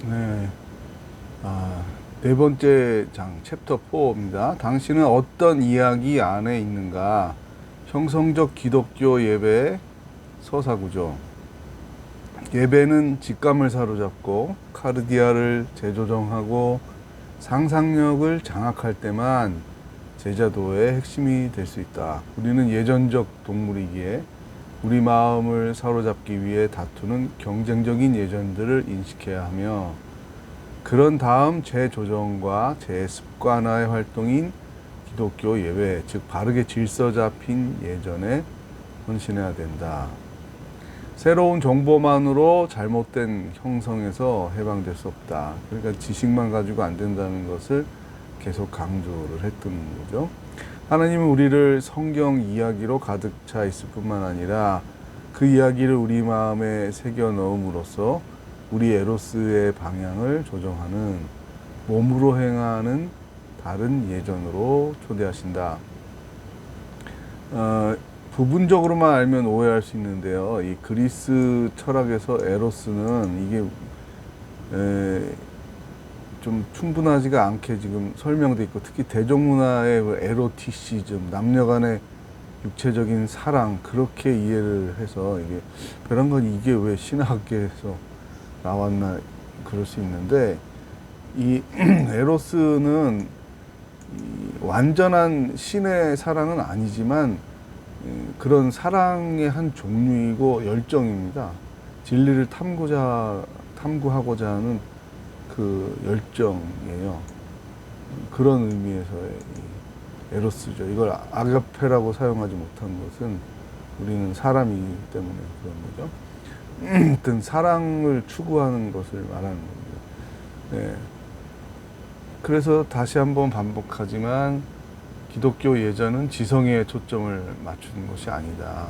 네. 네 번째 장, 챕터 4입니다. 당신은 어떤 이야기 안에 있는가? 형성적 기독교 예배의 서사구조. 예배는 직감을 사로잡고 카르디아를 재조정하고 상상력을 장악할 때만 제자도의 핵심이 될 수 있다. 우리는 예전적 동물이기에 우리 마음을 사로잡기 위해 다투는 경쟁적인 예전들을 인식해야 하며, 그런 다음 재조정과 재습관화의 활동인 기독교 예배, 즉 바르게 질서 잡힌 예전에 헌신해야 된다. 새로운 정보만으로 잘못된 형성에서 해방될 수 없다. 그러니까 지식만 가지고 안 된다는 것을 계속 강조를 했던 거죠. 하나님은 우리를 성경 이야기로 가득 차 있을 뿐만 아니라 그 이야기를 우리 마음에 새겨 넣음으로써 우리 에로스의 방향을 조정하는, 몸으로 행하는 다른 예전으로 초대하신다. 부분적으로만 알면 오해할 수 있는데요. 이 그리스 철학에서 에로스는 이게 좀 충분하지가 않게 지금 설명돼 있고, 특히 대중문화의 에로티시즘, 남녀 간의 육체적인 사랑, 그렇게 이해를 해서 이게 그런 건 이게 왜 신학계에서 나왔나 그럴 수 있는데, 이 에로스는 완전한 신의 사랑은 아니지만 그런 사랑의 한 종류이고 열정입니다. 진리를 탐구하고자 하는 그 열정이에요. 그런 의미에서의 에로스죠. 이걸 아가페라고 사용하지 못한 것은 우리는 사람이기 때문에 그런 거죠. 어떤 사랑을 추구하는 것을 말하는 겁니다. 네. 그래서 다시 한번 반복하지만 기독교 예전은 지성에 초점을 맞추는 것이 아니다.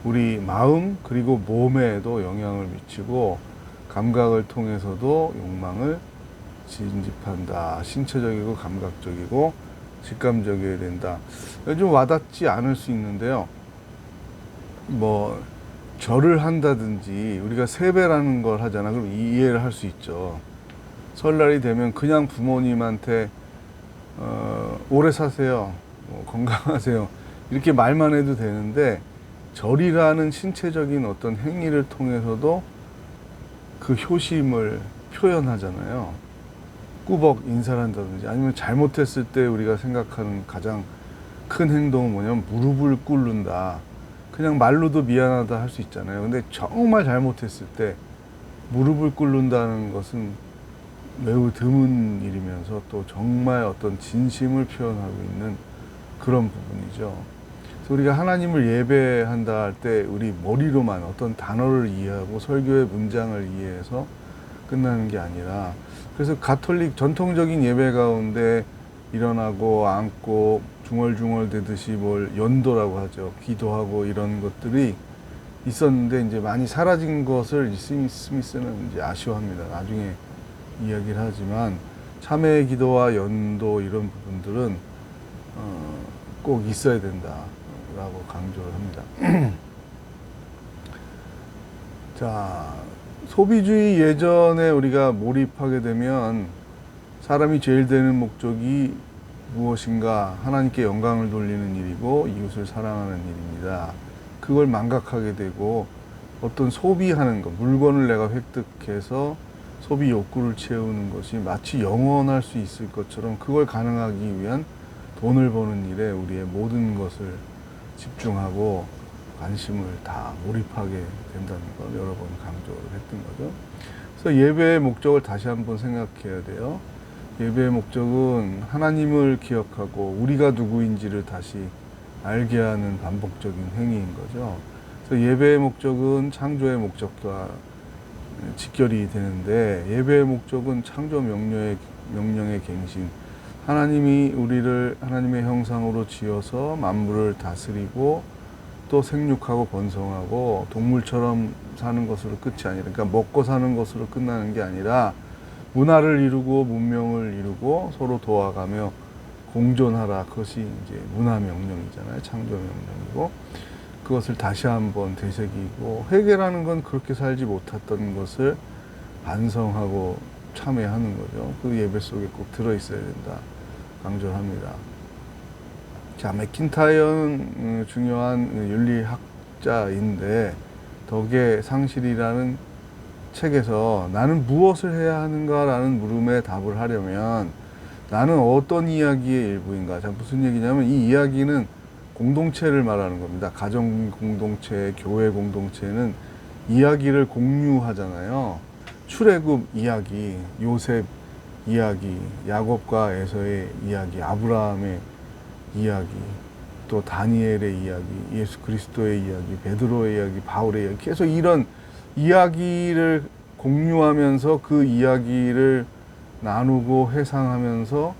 우리 마음 그리고 몸에도 영향을 미치고 감각을 통해서도 욕망을 진집한다. 신체적이고 감각적이고 직감적이어야 된다. 좀 와닿지 않을 수 있는데요. 뭐 절을 한다든지 우리가 세배라는 걸 하잖아. 그럼 이해를 할 수 있죠. 설날이 되면 그냥 부모님한테 오래 사세요, 건강하세요, 이렇게 말만 해도 되는데, 절이라는 신체적인 어떤 행위를 통해서도 그 효심을 표현하잖아요. 꾸벅 인사를 한다든지, 아니면 잘못했을 때 우리가 생각하는 가장 큰 행동은 뭐냐면 무릎을 꿇는다. 그냥 말로도 미안하다 할 수 있잖아요. 근데 정말 잘못했을 때 무릎을 꿇는다는 것은 매우 드문 일이면서 또 정말 어떤 진심을 표현하고 있는 그런 부분이죠. 그래서 우리가 하나님을 예배한다 할 때 우리 머리로만 어떤 단어를 이해하고 설교의 문장을 이해해서 끝나는 게 아니라, 그래서 가톨릭 전통적인 예배 가운데 일어나고 앉고 중얼중얼 대듯이 뭘 연도라고 하죠. 기도하고 이런 것들이 있었는데 이제 많이 사라진 것을 스미스는 이제 아쉬워합니다. 나중에 이야기를 하지만 참회 기도와 연도 이런 부분들은 꼭 있어야 된다라고 강조를 합니다. 자, 소비주의 예전에 우리가 몰입하게 되면 사람이 제일 되는 목적이 무엇인가? 하나님께 영광을 돌리는 일이고 이웃을 사랑하는 일입니다. 그걸 망각하게 되고 어떤 소비하는 것, 물건을 내가 획득해서 소비 욕구를 채우는 것이 마치 영원할 수 있을 것처럼 그걸 가능하기 위한 돈을 버는 일에 우리의 모든 것을 집중하고 관심을 다 몰입하게 된다는 걸 여러 번 강조를 했던 거죠. 그래서 예배의 목적을 다시 한번 생각해야 돼요. 예배의 목적은 하나님을 기억하고 우리가 누구인지를 다시 알게 하는 반복적인 행위인 거죠. 그래서 예배의 목적은 창조의 목적과 직결이 되는데, 예배의 목적은 창조 명령의 갱신, 하나님이 우리를 하나님의 형상으로 지어서 만물을 다스리고 또 생육하고 번성하고 동물처럼 사는 것으로 끝이 아니라, 그러니까 먹고 사는 것으로 끝나는 게 아니라 문화를 이루고 문명을 이루고 서로 도와가며 공존하라. 그것이 이제 문화 명령이잖아요. 창조 명령이고, 그것을 다시 한번 되새기고, 회개라는 건 그렇게 살지 못했던 것을 반성하고 참여하는 거죠. 그 예배 속에 꼭 들어있어야 된다. 강조를 합니다. 자, 맥킨타이어는 중요한 윤리학자인데 덕의 상실이라는 책에서 나는 무엇을 해야 하는가라는 물음에 답을 하려면 나는 어떤 이야기의 일부인가. 자, 무슨 얘기냐면 이 이야기는 공동체를 말하는 겁니다. 가정 공동체, 교회 공동체는 이야기를 공유하잖아요. 출애굽 이야기, 요셉 이야기, 야곱과 에서의 이야기, 아브라함의 이야기, 또 다니엘의 이야기, 예수 그리스도의 이야기, 베드로의 이야기, 바울의 이야기, 계속 이런 이야기를 공유하면서 그 이야기를 나누고 회상하면서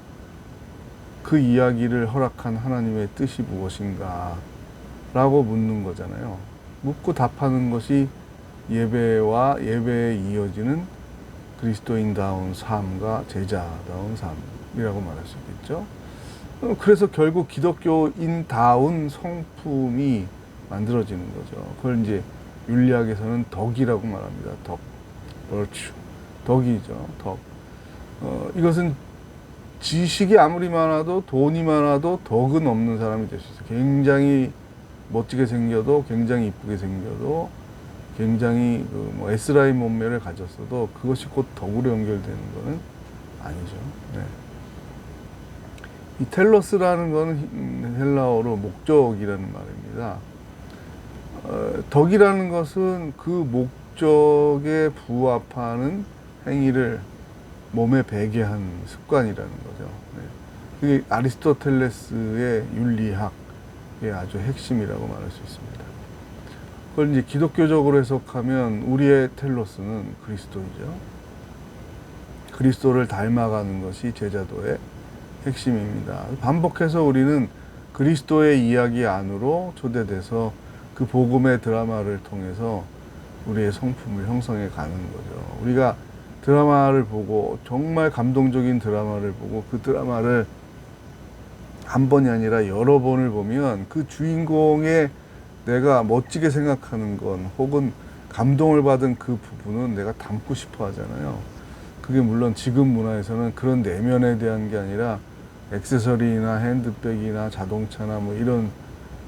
그 이야기를 허락한 하나님의 뜻이 무엇인가 라고 묻는 거잖아요. 묻고 답하는 것이 예배와 예배에 이어지는 그리스도인다운 삶과 제자다운 삶이라고 말할 수 있겠죠. 그래서 결국 기독교인다운 성품이 만들어지는 거죠. 그걸 이제 윤리학에서는 덕이라고 말합니다. 덕, virtue, 덕이죠. 덕. 이것은 지식이 아무리 많아도 돈이 많아도 덕은 없는 사람이 될 수 있어요. 굉장히 멋지게 생겨도 굉장히 이쁘게 생겨도 굉장히 S라인 몸매를 가졌어도 그것이 곧 덕으로 연결되는 것은 아니죠. 네. 이 텔로스라는 것은 헬라어로 목적이라는 말입니다. 덕이라는 것은 그 목적에 부합하는 행위를 몸에 배게 한 습관이라는 거죠. 네. 그게 아리스토텔레스의 윤리학의 아주 핵심이라고 말할 수 있습니다. 그걸 이제 기독교적으로 해석하면 우리의 텔로스는 그리스도이죠. 그리스도를 닮아가는 것이 제자도의 핵심입니다. 반복해서 우리는 그리스도의 이야기 안으로 초대돼서 그 복음의 드라마를 통해서 우리의 성품을 형성해 가는 거죠. 우리가 드라마를 보고 정말 감동적인 드라마를 보고 그 드라마를 한 번이 아니라 여러 번을 보면 그 주인공의 내가 멋지게 생각하는 건 혹은 감동을 받은 그 부분은 내가 담고 싶어 하잖아요. 그게 물론 지금 문화에서는 그런 내면에 대한 게 아니라 액세서리나 핸드백이나 자동차나 뭐 이런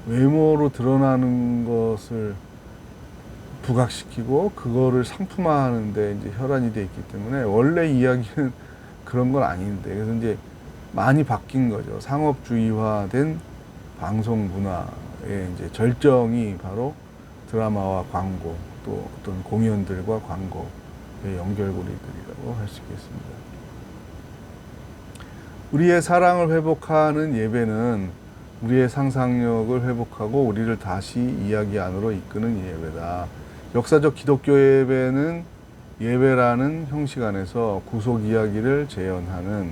외모로 드러나는 것을 부각시키고 그거를 상품화하는데 이제 혈안이 돼 있기 때문에 원래 이야기는 그런 건 아닌데 그래서 이제 많이 바뀐 거죠. 상업주의화된 방송 문화의 이제 절정이 바로 드라마와 광고 또 어떤 공연들과 광고의 연결고리들이라고 할 수 있겠습니다. 우리의 사랑을 회복하는 예배는 우리의 상상력을 회복하고 우리를 다시 이야기 안으로 이끄는 예배다. 역사적 기독교 예배는 예배라는 형식 안에서 구속 이야기를 재현하는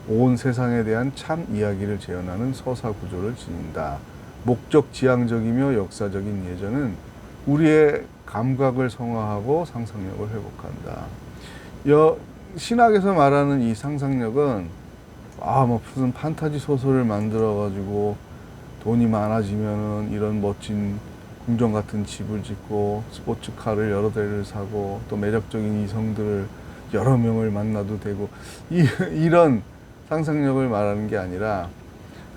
온 세상에 대한 참 이야기를 재현하는 서사 구조를 지닌다. 목적 지향적이며 역사적인 예전은 우리의 감각을 성화하고 상상력을 회복한다. 신학에서 말하는 이 상상력은 무슨 판타지 소설을 만들어가지고 돈이 많아지면은 이런 멋진 궁전 같은 집을 짓고 스포츠카를 여러 대를 사고 또 매력적인 이성들을 여러 명을 만나도 되고 이런 상상력을 말하는 게 아니라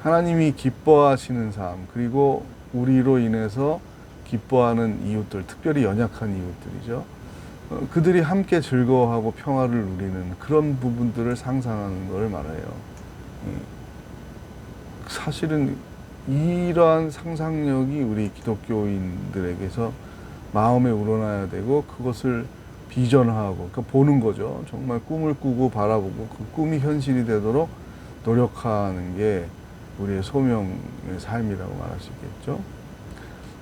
하나님이 기뻐하시는 삶 그리고 우리로 인해서 기뻐하는 이웃들, 특별히 연약한 이웃들이죠. 그들이 함께 즐거워하고 평화를 누리는 그런 부분들을 상상하는 것을 말해요. 사실은 이러한 상상력이 우리 기독교인들에게서 마음에 우러나야 되고 그것을 비전화하고 그러니까 보는 거죠. 정말 꿈을 꾸고 바라보고 그 꿈이 현실이 되도록 노력하는 게 우리의 소명의 삶이라고 말할 수 있겠죠.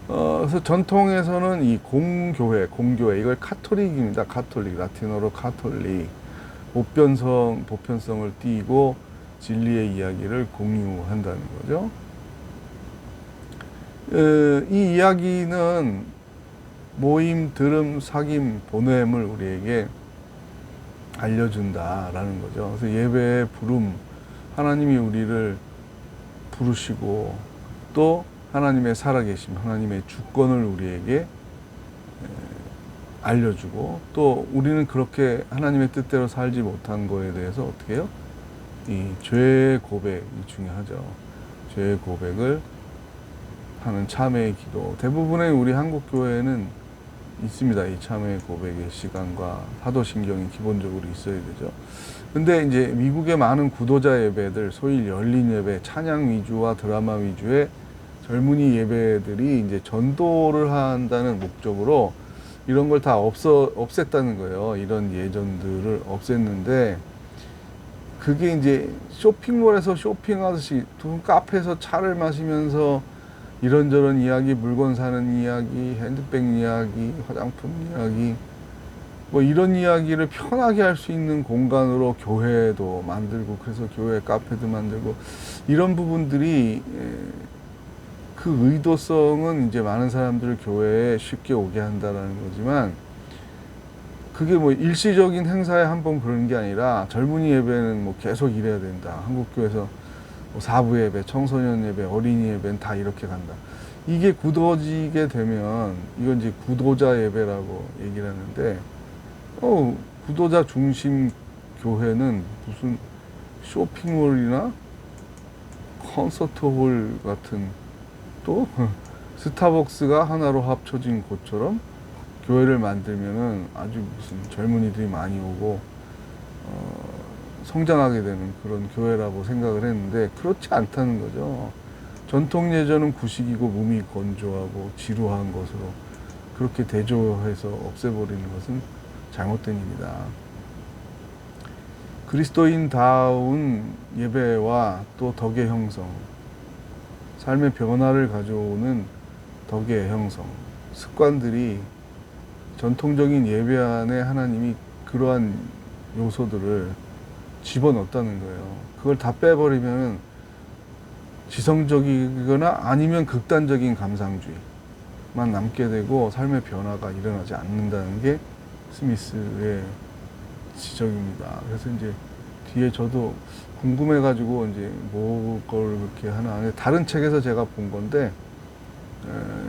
그래서 전통에서는 이 공교회 이걸 카톨릭입니다. 카톨릭, 라틴어로 카톨릭, 보편성을 띠고 진리의 이야기를 공유한다는 거죠. 이 이야기는 모임, 들음, 사귐, 보냄을 우리에게 알려준다라는 거죠. 그래서 예배의 부름, 하나님이 우리를 부르시고 또 하나님의 살아계심, 하나님의 주권을 우리에게 알려주고, 또 우리는 그렇게 하나님의 뜻대로 살지 못한 거에 대해서 어떻게 해요? 이 죄의 고백이 중요하죠. 죄의 고백을 하는 참회의 기도. 대부분의 우리 한국 교회는 있습니다. 이 참회의 고백의 시간과 사도신경이 기본적으로 있어야 되죠. 근데 이제 미국의 많은 구도자 예배들, 소위 열린 예배, 찬양 위주와 드라마 위주의 젊은이 예배들이 이제 전도를 한다는 목적으로 이런 걸 다 없앴다는 거예요. 이런 예전들을 없앴는데, 그게 이제 쇼핑몰에서 쇼핑하듯이 두 카페에서 차를 마시면서 이런저런 이야기, 물건 사는 이야기, 핸드백 이야기, 화장품 이야기, 뭐 이런 이야기를 편하게 할 수 있는 공간으로 교회도 만들고, 그래서 교회 카페도 만들고, 이런 부분들이 그 의도성은 이제 많은 사람들을 교회에 쉽게 오게 한다라는 거지만, 그게 뭐 일시적인 행사에 한 번 그러는 게 아니라 젊은이 예배는 뭐 계속 이래야 된다. 한국교회에서 뭐 사부 예배, 청소년 예배, 어린이 예배는 다 이렇게 간다. 이게 굳어지게 되면 이건 이제 구도자 예배라고 얘기를 하는데, 구도자 중심 교회는 무슨 쇼핑몰이나 콘서트홀 같은, 또 스타벅스가 하나로 합쳐진 곳처럼 교회를 만들면은 아주 무슨 젊은이들이 많이 오고 성장하게 되는 그런 교회라고 생각을 했는데, 그렇지 않다는 거죠. 전통 예전은 구식이고 몸이 건조하고 지루한 것으로 그렇게 대조해서 없애버리는 것은 잘못된 일이다. 그리스도인다운 예배와 또 덕의 형성, 삶의 변화를 가져오는 덕의 형성, 습관들이, 전통적인 예배 안에 하나님이 그러한 요소들을 집어넣었다는 거예요. 그걸 다 빼버리면 지성적이거나 아니면 극단적인 감상주의만 남게 되고 삶의 변화가 일어나지 않는다는 게 스미스의 지적입니다. 그래서 이제 뒤에 저도 궁금해가지고 이제 뭘 그렇게 하나, 다른 책에서 제가 본 건데,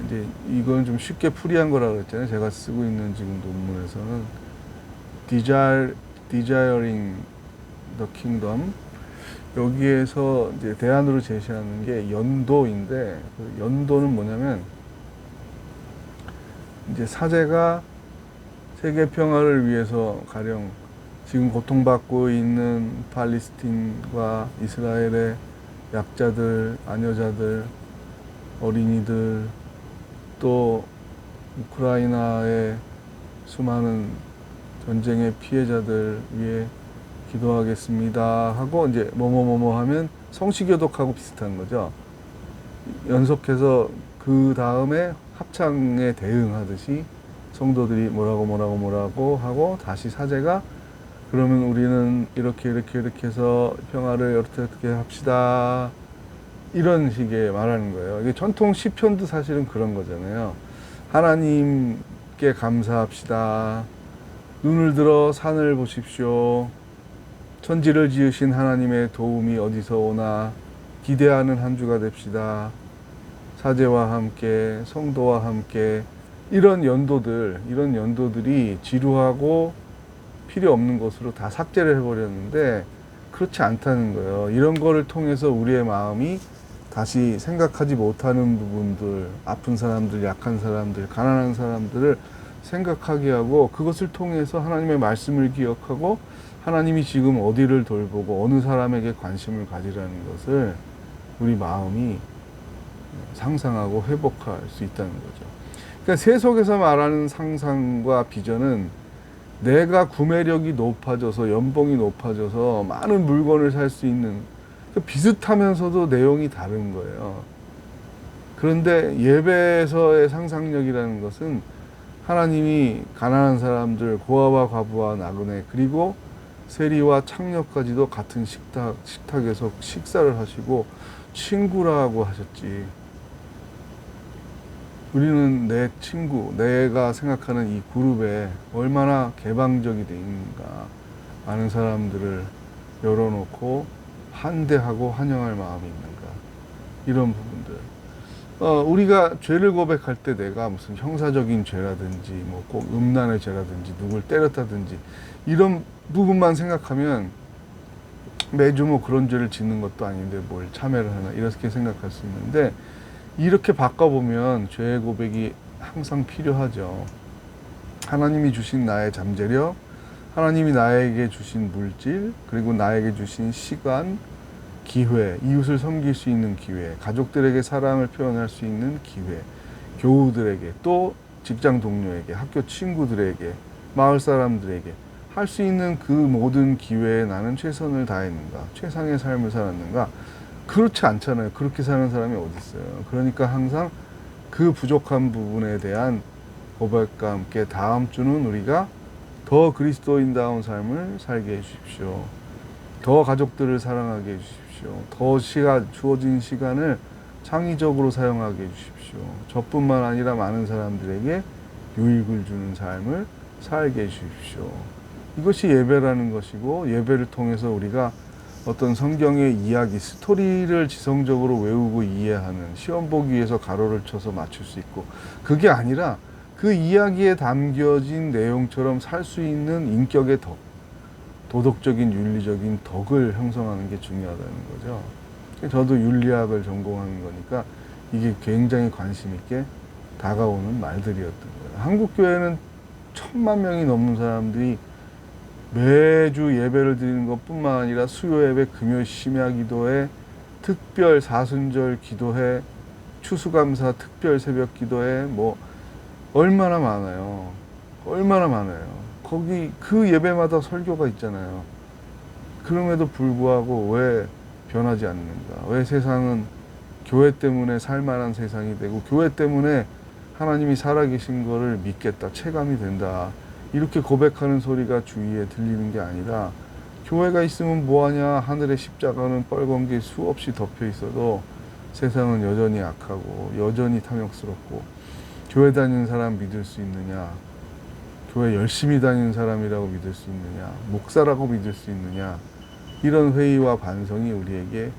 이제 이건 좀 쉽게 풀이한 거라고 그랬잖아요. 제가 쓰고 있는 지금 논문에서는 Desiring the Kingdom, 여기에서 이제 대안으로 제시하는 게 연도인데, 그 연도는 뭐냐면 이제 사제가 세계 평화를 위해서 가령 지금 고통받고 있는 팔레스틴과 이스라엘의 약자들, 아녀자들, 어린이들, 또 우크라이나의 수많은 전쟁의 피해자들 위해 기도하겠습니다 하고 이제 뭐뭐뭐뭐 하면 성시교독하고 비슷한 거죠. 연속해서 그 다음에 합창에 대응하듯이 성도들이 뭐라고 하고 다시 사제가 그러면 우리는 이렇게 해서 평화를 어떻게 합시다, 이런 식의 말하는 거예요. 이게 전통 시편도 사실은 그런 거잖아요. 하나님께 감사합시다. 눈을 들어 산을 보십시오. 천지를 지으신 하나님의 도움이 어디서 오나. 기대하는 한 주가 됩시다. 사제와 함께, 성도와 함께. 이런 연도들이 지루하고 필요 없는 것으로 다 삭제를 해버렸는데, 그렇지 않다는 거예요. 이런 거를 통해서 우리의 마음이 다시 생각하지 못하는 부분들, 아픈 사람들, 약한 사람들, 가난한 사람들을 생각하게 하고, 그것을 통해서 하나님의 말씀을 기억하고 하나님이 지금 어디를 돌보고 어느 사람에게 관심을 가지라는 것을 우리 마음이 상상하고 회복할 수 있다는 거죠. 그러니까 세속에서 말하는 상상과 비전은 내가 구매력이 높아져서, 연봉이 높아져서 많은 물건을 살 수 있는, 비슷하면서도 내용이 다른 거예요. 그런데 예배에서의 상상력이라는 것은 하나님이 가난한 사람들, 고아와 과부와 나그네, 그리고 세리와 창녀까지도 같은 식탁에서 식사를 하시고 친구라고 하셨지. 우리는 내 친구, 내가 생각하는 이 그룹에 얼마나 개방적이 돼 있는가, 많은 사람들을 열어놓고 환대하고 환영할 마음이 있는가, 이런 부분들. 우리가 죄를 고백할 때 내가 무슨 형사적인 죄라든지 뭐 꼭 음란의 죄라든지 누굴 때렸다든지 이런 부분만 생각하면 매주 뭐 그런 죄를 짓는 것도 아닌데 뭘 참회를 하나 이렇게 생각할 수 있는데, 이렇게 바꿔보면 죄의 고백이 항상 필요하죠. 하나님이 주신 나의 잠재력, 하나님이 나에게 주신 물질, 그리고 나에게 주신 시간, 기회, 이웃을 섬길 수 있는 기회, 가족들에게 사랑을 표현할 수 있는 기회, 교우들에게, 또 직장 동료에게, 학교 친구들에게, 마을 사람들에게 할 수 있는 그 모든 기회에 나는 최선을 다했는가, 최상의 삶을 살았는가? 그렇지 않잖아요. 그렇게 사는 사람이 어디 있어요. 그러니까 항상 그 부족한 부분에 대한 고백과 함께 다음 주는 우리가 더 그리스도인다운 삶을 살게 해주십시오. 더 가족들을 사랑하게 해주십시오. 더 주어진 시간을 창의적으로 사용하게 해주십시오. 저뿐만 아니라 많은 사람들에게 유익을 주는 삶을 살게 해주십시오. 이것이 예배라는 것이고, 예배를 통해서 우리가 어떤 성경의 이야기, 스토리를 지성적으로 외우고 이해하는, 시험 보기 위해서 가로를 쳐서 맞출 수 있고, 그게 아니라 그 이야기에 담겨진 내용처럼 살 수 있는 인격의 덕, 도덕적인 윤리적인 덕을 형성하는 게 중요하다는 거죠. 저도 윤리학을 전공하는 거니까 이게 굉장히 관심 있게 다가오는 말들이었던 거예요. 한국 교회는 1,000만 명이 넘는 사람들이 매주 예배를 드리는 것뿐만 아니라 수요 예배, 금요 심야 기도회, 특별 사순절 기도회, 추수감사 특별 새벽 기도회, 뭐 얼마나 많아요. 얼마나 많아요. 거기 그 예배마다 설교가 있잖아요. 그럼에도 불구하고 왜 변하지 않는가? 왜 세상은 교회 때문에 살만한 세상이 되고, 교회 때문에 하나님이 살아계신 거를 믿겠다, 체감이 된다, 이렇게 고백하는 소리가 주위에 들리는 게 아니라, 교회가 있으면 뭐하냐, 하늘의 십자가는 빨간 게 수없이 덮여 있어도 세상은 여전히 악하고 여전히 탐욕스럽고, 교회 다니는 사람 믿을 수 있느냐, 교회 열심히 다니는 사람이라고 믿을 수 있느냐, 목사라고 믿을 수 있느냐, 이런 회의와 반성이 우리에게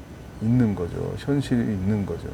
있는 거죠. 현실이 있는 거죠.